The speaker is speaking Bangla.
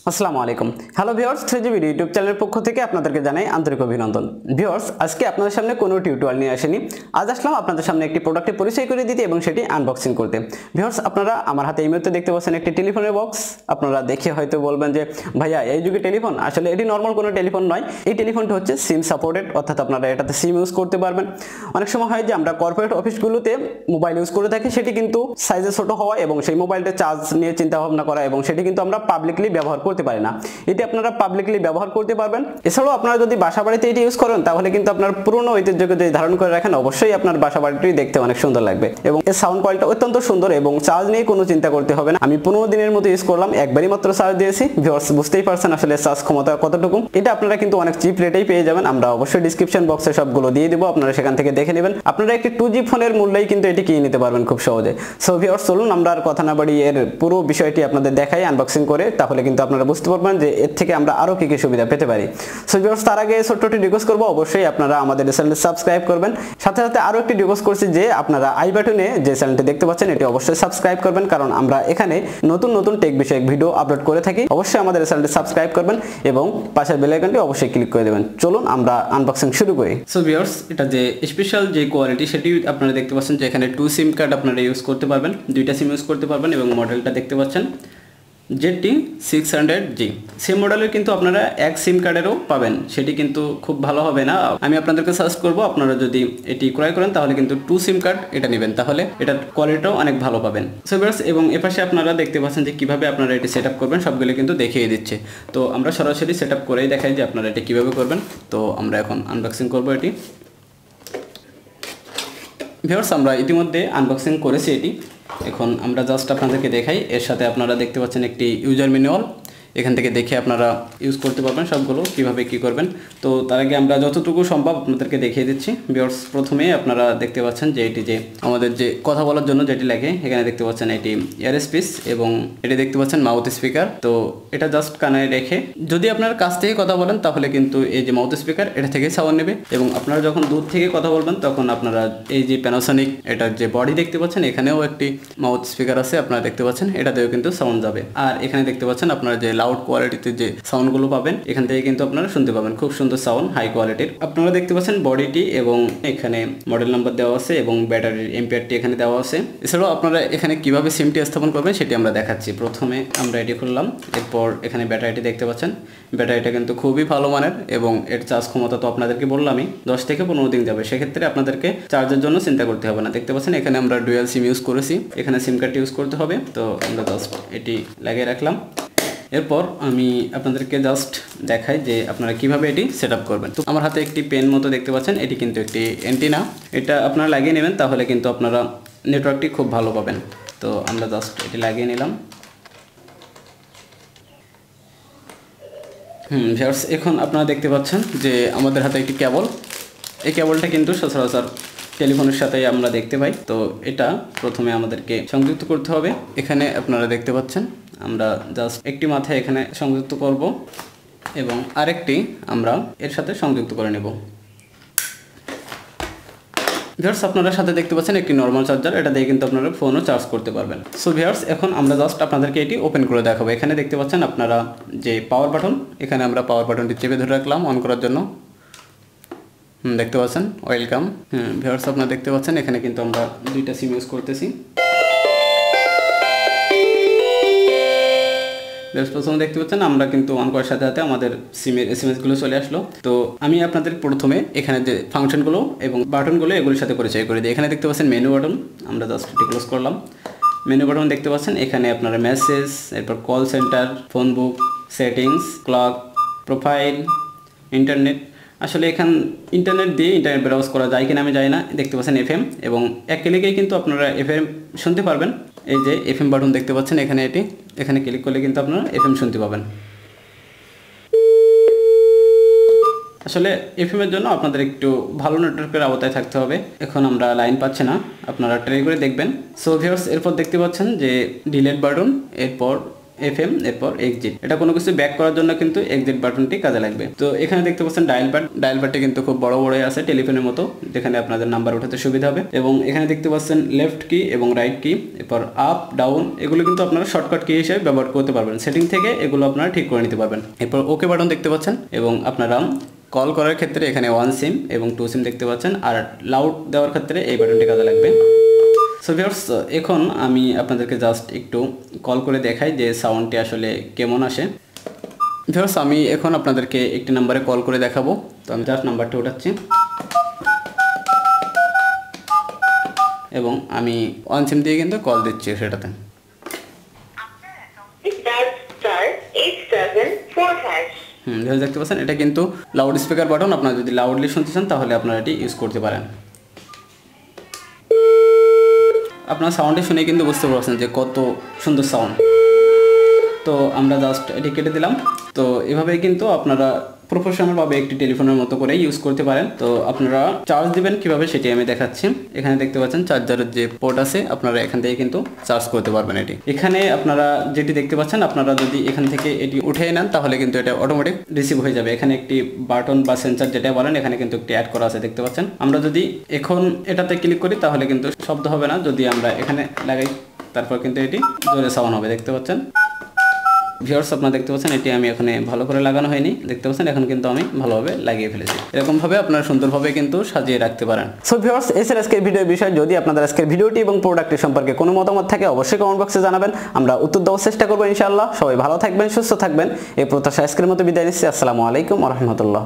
আসসালামু আলাইকুম। হ্যালো ভিউয়ার্স, 3GB ইউটিউব চ্যানেলের পক্ষ থেকে আপনাদেরকে জানাই আন্তরিক অভিনন্দন। ভিউয়ার্স, আজকে আপনাদের সামনে কোনো টিউটোরিয়াল নিয়ে আসেনি। আজ আসলাম আপনাদের সামনে একটি প্রোডাক্টের পরিচয় করে দিতে এবং সেটি আনবক্সিং করতে। ভিউয়ার্স, আপনারা আমার হাতে এই মুহূর্তে দেখতে পাচ্ছেন একটি টেলিফোনের বক্স। আপনারা দেখে হয়তো বলবেন যে ভাইয়া এই যুগে টেলিফোন, আসলে এটি নর্মাল কোনো টেলিফোন নয়। এই টেলিফোনটি হচ্ছে সিম সাপোর্টেড, অর্থাৎ আপনারা এটাতে সিম ইউজ করতে পারবেন। অনেক সময় হয় যে আমরা কর্পোরেট অফিসগুলোতে মোবাইল ইউজ করে থাকি, সেটি কিন্তু সাইজে ছোট হওয়া এবং সেই মোবাইলটা চার্জ নিয়ে চিন্তা ভাবনা করা এবং সেটি কিন্তু আমরা পাবলিকলি ব্যবহার করতে পারি না। এটি আপনারা পাবলিকলি ব্যবহার করতে পারবেন। এছাড়াও আপনারা যদি বাসা বাড়িতে এটি ইউজ করেন তাহলে কিন্তু আপনার পুরনো ঐতিহ্যকে যদি ধারণ করে রাখেন অবশ্যই আপনার বাসা বাড়িটি দেখতে অনেক সুন্দর লাগবে এবং এর সাউন্ড কোয়ালিটি অত্যন্ত সুন্দর এবং চার্জ নিয়ে কোনো চিন্তা করতে হবে না। আমি 15 দিনের মতো ইউজ করলাম, একবারই মাত্র চার্জ দিয়েছি। ভিউয়ার্স, বুঝতেই পারছেন আসলে চার্জ ক্ষমতা কতটুকু। এটা আপনারা কিন্তু অনেক চিপ রেটেই পেয়ে যাবেন। আমরা অবশ্যই ডিসক্রিপশন বক্সে সবগুলো দিয়ে দেবো, আপনারা সেখান থেকে দেখে নেবেন। আপনারা একটি 2G ফোনের মূল্যেই কিন্তু এটি কিনে নিতে পারবেন খুব সহজে। সো ভিউয়ার্স, চলুন আমরা আর কথা না বাড়িয়ে এর পুরো বিষয়টি আপনাদের দেখাই আনবক্সিং করে, তাহলে কিন্তু আপনারা বুঝতে পারবেন যে এর থেকে আমরা আরো কি কি সুবিধা পেতে পারি। সো ভিউয়ার্স, তার আগে ছোট্ট একটি রিকোয়েস্ট করব, অবশ্যই আপনারা আমাদের চ্যানেলটি সাবস্ক্রাইব করবেন। সাথে সাথে আরো একটি রিকোয়েস্ট করছি যে আপনারা আই বাটনে যে চ্যানেলটি দেখতে পাচ্ছেন এটি অবশ্যই সাবস্ক্রাইব করবেন, কারণ আমরা এখানে নতুন নতুন টেক বিষয়ক ভিডিও আপলোড করে থাকি। অবশ্যই আমাদের চ্যানেলটি সাবস্ক্রাইব করবেন এবং পাশের বেল আইকনটি অবশ্যই ক্লিক করে দেবেন। চলুন আমরা আনবক্সিং শুরু করি। সো ভিউয়ার্স, এটা যে স্পেশাল যে কোয়ালিটি সেটি আপনারা দেখতে পাচ্ছেন যে এখানে 2 সিম কার্ড আপনারা ইউজ করতে পারবেন, 2টা সিম ইউজ করতে পারবেন এবং মডেলটা দেখতে পাচ্ছেন ZT600G। সেম মডেলের কিন্তু আপনারা এক সিম কার্ডেরও পাবেন, সেটি কিন্তু খুব ভালো হবে না। আমি আপনাদেরকে সাজেস্ট করব আপনারা যদি এটি ক্রয় করেন তাহলে কিন্তু 2 সিম কার্ড এটা নেবেন, তাহলে এটার কোয়ালিটিটাও অনেক ভালো পাবেন। সো ভিউয়ার্স, এবং এপাশে আপনারা দেখতে পাচ্ছেন যে কিভাবে আপনারা এটি সেট আপ করবেন সবগুলো কিন্তু দেখিয়ে দিচ্ছে। তো আমরা সরাসরি সেট আপ করেই দেখাই যে আপনারা এটি কীভাবে করবেন। তো আমরা এখন আনবক্সিং করব এটি। ভিউয়ার্স, আমরা ইতিমধ্যে আনবক্সিং করেছি এটি। এখন আমরা জাস্ট আপনাদেরকে দেখাই। এর সাথে আপনারা দেখতে পাচ্ছেন একটি ইউজার ম্যানুয়াল, এখান থেকে দেখে আপনারা ইউজ করতে পারবেন সবগুলো কীভাবে কী করবেন। তো তার আগে আমরা যতটুকু সম্ভব আপনাদেরকে দেখিয়ে দিচ্ছি। ভিউয়ার্স, প্রথমে আপনারা দেখতে পাচ্ছেন যে এটি যে আমাদের যে কথা বলার জন্য যেটি লাগে, এখানে দেখতে পাচ্ছেন এটি ইয়ারপিস এবং এটি দেখতে পাচ্ছেন মাউথ স্পিকার। তো এটা জাস্ট কানে রেখে যদি আপনার কাছ থেকে কথা বলেন তাহলে কিন্তু এই যে মাউথ স্পিকার এটা থেকে সাউন্ড নেবে এবং আপনারা যখন দূর থেকে কথা বলবেন তখন আপনারা এই যে প্যানাসোনিক এটার যে বডি দেখতে পাচ্ছেন এখানেও একটি মাউথ স্পিকার আছে, আপনারা দেখতে পাচ্ছেন এটাতেও কিন্তু সাউন্ড যাবে। আর এখানে দেখতে পাচ্ছেন আপনারা যে লাউড কোয়ালিটিতে যে সাউন্ডগুলো পাবেন এখান থেকে কিন্তু আপনারা শুনতে পাবেন, খুব সুন্দর সাউন্ড, হাই কোয়ালিটির। আপনারা দেখতে পাচ্ছেন বডিটি এবং এখানে মডেল নাম্বার দেওয়া আছে এবং ব্যাটারির এম্পিয়ারটি এখানে দেওয়া আছে। এছাড়াও আপনারা এখানে কিভাবে সিমটি স্থাপন করবেন সেটি আমরা দেখাচ্ছি। প্রথমে আমরা এটি খুললাম, এরপর এখানে ব্যাটারিটি দেখতে পাচ্ছেন। ব্যাটারিটা কিন্তু খুবই ভালো মানের এবং এর চার্জ ক্ষমতা তো আপনাদেরকে বললামই 10 থেকে 15 দিন যাবে, সেক্ষেত্রে আপনাদেরকে চার্জের জন্য চিন্তা করতে হবে না। দেখতে পাচ্ছেন এখানে আমরা ডুয়াল সিম ইউজ করেছি, এখানে সিম কার্ডটি ইউজ করতে হবে। তো আমরা জাস্ট এটি লাগিয়ে রাখলাম। এরপর আমি আপনাদেরকে জাস্ট দেখাই যে আপনারা কিভাবে এটি সেট আপ করবেন। তো আমার হাতে একটি পেন মতো দেখতে পাচ্ছেন, এটি কিন্তু একটি অ্যান্টিনা, এটা আপনারা লাগিয়ে নেবেন তাহলে কিন্তু আপনারা নেটওয়ার্কটি খুব ভালো পাবেন। তো আমরা জাস্ট এটি লাগিয়ে নিলাম। ভিউয়ার্স, এখন আপনারা দেখতে পাচ্ছেন যে আমাদের হাতে একটি কেবল, এই কেবলটা কিন্তু সচরাচর টেলিফোনের সাথেই আমরা দেখতে পাই। তো এটা প্রথমে আমাদেরকে সংযুক্ত করতে হবে। এখানে আপনারা দেখতে পাচ্ছেন আমরা জাস্ট একটি মাথায় এখানে সংযুক্ত করব এবং আরেকটি আমরা এর সাথে সংযুক্ত করে নেব। ভিউয়ার্স, আপনারা সাথে দেখতে পাচ্ছেন একটি নর্মাল চার্জার, এটা দিয়ে কিন্তু আপনারা ফোনও চার্জ করতে পারবেন। সো ভিউয়ার্স, এখন আমরা জাস্ট আপনাদেরকে এটি ওপেন করে দেখাবো। এখানে দেখতে পাচ্ছেন আপনারা যে পাওয়ার বাটন, এখানে আমরা পাওয়ার বাটনটি চেপে ধরে রাখলাম অন করার জন্য। দেখতে পাচ্ছেন ওয়েলকাম। ভিউয়ার্স, আপনারা দেখতে পাচ্ছেন এখানে কিন্তু আমরা 2টা সিম ইউজ করতেছি। প্রথমে দেখতে পাচ্ছেন আমরা কিন্তু অন করার সাথে সাথে আমাদের সিমের SMS-গুলো চলে আসলো। তো আমি আপনাদের প্রথমে এখানে যে ফাংশনগুলো এবং বাটনগুলো এগুলোর সাথে পরিচয় করে দিই। এখানে দেখতে পাচ্ছেন মেনু বাটন, আমরা জাস্ট এটি ক্লোজ করলাম। মেনু বাটন দেখতে পাচ্ছেন এখানে আপনারা মেসেজ, এরপর কল সেন্টার, ফোন বুক, সেটিংস, ক্লক, প্রোফাইল, ইন্টারনেট। আসলে এখান ইন্টারনেট দিয়ে ইন্টারনেট ব্রাউজ করা যায় কিনা আমি জানি না। দেখতে পাচ্ছেন FM এবং এক ক্লিকেই কিন্তু আপনারা FM শুনতে পারবেন। এই যে FM বাটন দেখতে পাচ্ছেন এখানে, এখানে ক্লিক করলে কিন্তু আপনারা FM শুনতে পাবেন। আসলে FM এর জন্য আপনাদের একটু ভালো নেটওয়ার্কের আওতায় থাকতে হবে। এখন আমরা লাইন পাচ্ছি না, আপনারা ট্রাই করে দেখবেন। সো ভিউয়ার্স, এরপর দেখতে পাচ্ছেন যে ডিলেট বাটন, এরপর FM এরপর এক্সিট। এটা কোনো কিছু ব্যাক করার জন্য কিন্তু এক্সিট বাটনটি কাজে লাগবে। তো এখানে দেখতে পাচ্ছেন ডায়াল প্যাডটি কিন্তু খুব বড় বড় আছে টেলিফোনের মতো, যেখানে আপনাদের নাম্বার উঠাতে সুবিধা হবে। এবং এখানে দেখতে পাচ্ছেন লেফট কি এবং রাইট কি, এরপর আপ ডাউন, এগুলো কিন্তু আপনারা শর্টকাট কি হিসেবে ব্যবহার করতে পারবেন। সেটিং থেকে এগুলো আপনারা ঠিক করে নিতে পারবেন। এরপর ওকে বাটন দেখতে পাচ্ছেন এবং আপনারা কল করার ক্ষেত্রে এখানে 1 সিম এবং 2 সিম দেখতে পাচ্ছেন, আর লাউড দেওয়ার ক্ষেত্রে এই বাটনটি কাজে লাগবে। সো ভিউয়ার্স, এখন আমি আপনাদেরকে জাস্ট একটু কল করে দেখাই যে সাউন্ডটি আসলে কেমন আসে। ভিউয়ার্স, আমি এখন আপনাদেরকে একটি নাম্বারে কল করে দেখাবো। তো আমি জাস্ট নাম্বারটি উঠাচ্ছি এবং আমি 1 সিম দিয়ে কিন্তু কল দিচ্ছি সেটাতে। দেখতে পাচ্ছেন এটা কিন্তু লাউড স্পিকার বাটন। আপনারা যদি লাউডলি শুনতে চান তাহলে আপনারা এটি ইউজ করতে পারেন। আপনার সাউন্ডে শুনে কিন্তু বুঝতে পারছেন যে কত সুন্দর সাউন্ড। তো আমরা জাস্ট এটি কেটে দিলাম। তো এভাবে কিন্তু আপনারা প্রফেশনালভাবে একটি টেলিফোনের মতো করে ইউজ করতে পারেন। তো আপনারা চার্জ দিবেন কিভাবে সেটি আমি দেখাচ্ছি। এখানে দেখতে পাচ্ছেন চার্জারের যে পোর্ট আছে, আপনারা এখান থেকে কিন্তু চার্জ করতে পারবেন এটি। এখানে আপনারা যেটি দেখতে পাচ্ছেন, আপনারা যদি এখান থেকে এটি উঠিয়ে নেন তাহলে কিন্তু এটা অটোমেটিক রিসিভ হয়ে যাবে। এখানে একটি বাটন বা সেন্সর যেটা বলেন, এখানে কিন্তু একটি অ্যাড করা আছে দেখতে পাচ্ছেন। আমরা যদি এখন এটাতে ক্লিক করি তাহলে কিন্তু শব্দ হবে না। যদি আমরা এখানে লাগাই তারপর কিন্তু এটি জোরে সাউন্ড হবে দেখতে পাচ্ছেন। ভিউয়ার্স, আপনারা দেখতে পাচ্ছেন এটি আমি এখানে ভালো করে লাগানো হয়নি, দেখতে পাচ্ছেন এখন কিন্তু আমি ভালোভাবে লাগিয়ে ফেলেছি। এরকম ভাবে আপনারা সুন্দরভাবে কিন্তু সাজিয়ে রাখতে পারেন। সো ভিউয়ার্স, এই ছিল আজকের ভিডিওর বিষয়। যদি আপনাদের আজকের ভিডিওটি এবং প্রোডাক্টটি সম্পর্কে কোনো মতামত থাকে অবশ্যই কমেন্ট বক্সে জানাবেন, আমরা উত্তর দেওয়ার চেষ্টা করবো ইনশাআল্লাহ। সবাই ভালো থাকবেন, সুস্থ থাকবেন, এই প্রত্যাশা আজকের মতো বিদায় নিচ্ছি। আসসালামু আলাইকুম ওয়া রাহমাতুল্লাহ।